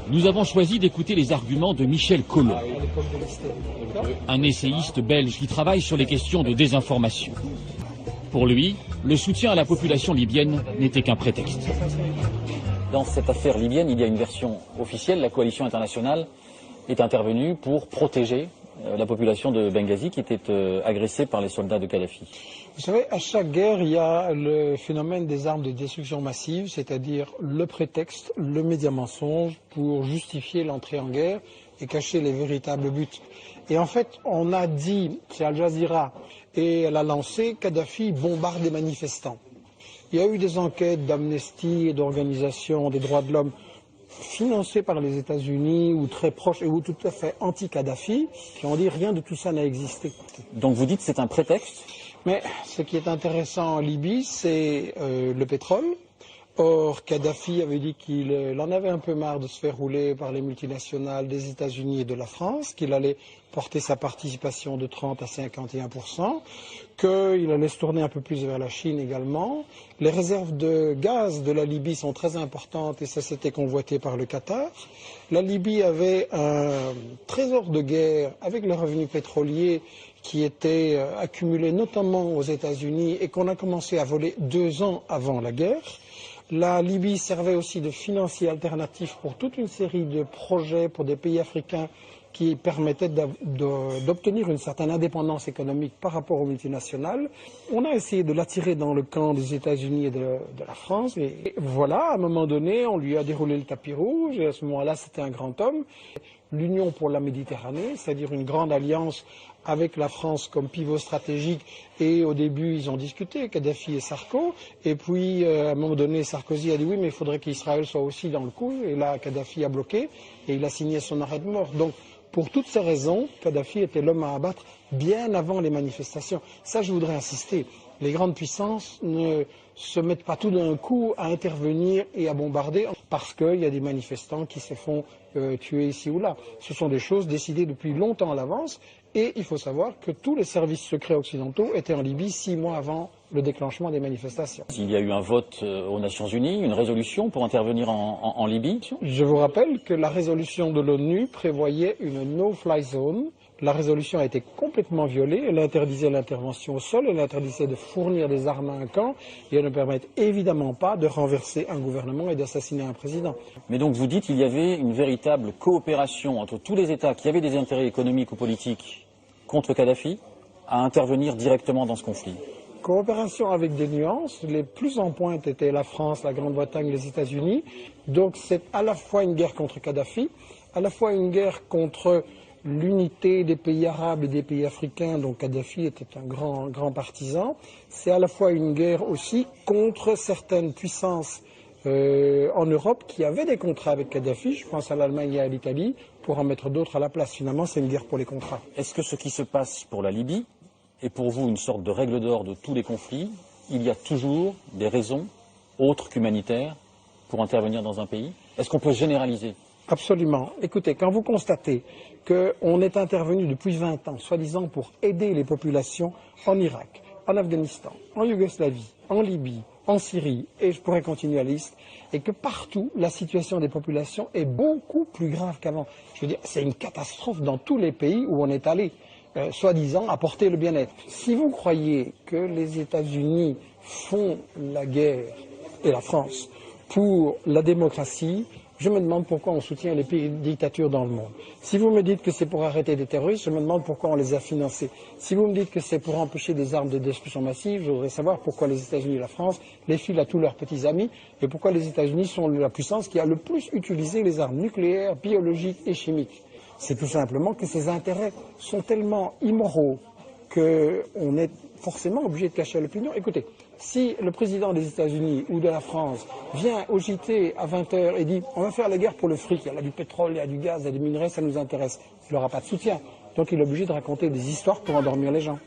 Nous avons choisi d'écouter les arguments de Michel Collomb, un essayiste belge qui travaille sur les questions de désinformation. Pour lui, le soutien à la population libyenne n'était qu'un prétexte. Dans cette affaire libyenne, il y a une version officielle. La coalition internationale est intervenue pour protéger la population de Benghazi qui était agressée par les soldats de Kadhafi. Vous savez, à chaque guerre, il y a le phénomène des armes de destruction massive, c'est-à-dire le prétexte, le média mensonge pour justifier l'entrée en guerre et cacher les véritables buts. Et en fait, on a dit, c'est Al Jazeera, et elle a lancé, Kadhafi bombarde les manifestants. Il y a eu des enquêtes d'Amnesty et d'organisations des droits de l'homme financées par les États-Unis ou très proches ou tout à fait anti-Kadhafi, qui ont dit rien de tout ça n'a existé. Donc vous dites que c'est un prétexte ? Mais ce qui est intéressant en Libye, c'est le pétrole. Or, Kadhafi avait dit qu'il en avait un peu marre de se faire rouler par les multinationales des États-Unis et de la France, qu'il allait porter sa participation de 30 à 51%, qu'il allait se tourner un peu plus vers la Chine également. Les réserves de gaz de la Libye sont très importantes et ça s'était convoité par le Qatar. La Libye avait un trésor de guerre avec les revenus pétroliers qui étaient accumulés notamment aux États-Unis et qu'on a commencé à voler 2 ans avant la guerre. La Libye servait aussi de financier alternatif pour toute une série de projets pour des pays africains qui permettaient d'obtenir une certaine indépendance économique par rapport aux multinationales. On a essayé de l'attirer dans le camp des États-Unis et de la France. Et voilà, à un moment donné, on lui a déroulé le tapis rouge. Et à ce moment-là, c'était un grand homme. L'Union pour la Méditerranée, c'est-à-dire une grande alliance avec la France comme pivot stratégique. Et au début, ils ont discuté, Kadhafi et Sarko. Et puis, à un moment donné, Sarkozy a dit oui, mais il faudrait qu'Israël soit aussi dans le coup. Et là, Kadhafi a bloqué et il a signé son arrêt de mort. Donc, pour toutes ces raisons, Kadhafi était l'homme à abattre bien avant les manifestations. Ça, je voudrais insister. Les grandes puissances ne se mettent pas tout d'un coup à intervenir et à bombarder parce qu'il y a des manifestants qui se font tuer ici ou là. Ce sont des choses décidées depuis longtemps à l'avance et il faut savoir que tous les services secrets occidentaux étaient en Libye 6 mois avant le déclenchement des manifestations. Il y a eu un vote aux Nations Unies, une résolution pour intervenir en Libye. Je vous rappelle que la résolution de l'ONU prévoyait une no-fly zone. La résolution a été complètement violée, elle interdisait l'intervention au sol, elle interdisait de fournir des armes à un camp et elle ne permet évidemment pas de renverser un gouvernement et d'assassiner un président. Mais donc vous dites qu'il y avait une véritable coopération entre tous les États qui avaient des intérêts économiques ou politiques contre Kadhafi à intervenir directement dans ce conflit. Coopération avec des nuances, les plus en pointe étaient la France, la Grande-Bretagne, les États-Unis. Donc c'est à la fois une guerre contre Kadhafi, à la fois une guerre contre l'unité des pays arabes et des pays africains, dont Kadhafi était un grand partisan. C'est à la fois une guerre aussi contre certaines puissances en Europe qui avaient des contrats avec Kadhafi, je pense à l'Allemagne et à l'Italie, pour en mettre d'autres à la place. Finalement, c'est une guerre pour les contrats. Est-ce que ce qui se passe pour la Libye est pour vous une sorte de règle d'or de tous les conflits? Il y a toujours des raisons autres qu'humanitaires pour intervenir dans un pays? Est-ce qu'on peut généraliser? Absolument. Écoutez, quand vous constatez qu'on est intervenu depuis 20 ans, soi-disant pour aider les populations en Irak, en Afghanistan, en Yougoslavie, en Libye, en Syrie, et je pourrais continuer la liste, et que partout, la situation des populations est beaucoup plus grave qu'avant. Je veux dire, c'est une catastrophe dans tous les pays où on est allé, soi-disant apporter le bien-être. Si vous croyez que les États-Unis font la guerre, et la France, pour la démocratie, je me demande pourquoi on soutient les pays dictatures dans le monde. Si vous me dites que c'est pour arrêter des terroristes, je me demande pourquoi on les a financés. Si vous me dites que c'est pour empêcher des armes de destruction massive, je voudrais savoir pourquoi les États-Unis et la France les filent à tous leurs petits amis et pourquoi les États-Unis sont la puissance qui a le plus utilisé les armes nucléaires, biologiques et chimiques. C'est tout simplement que ces intérêts sont tellement immoraux qu'on est forcément obligé de cacher à l'opinion. Écoutez, si le président des États-Unis ou de la France vient au JT à 20h et dit « on va faire la guerre pour le fric, il y a du pétrole, il y a du gaz, il y a des minerais, ça nous intéresse », il n'aura pas de soutien. Donc il est obligé de raconter des histoires pour endormir les gens.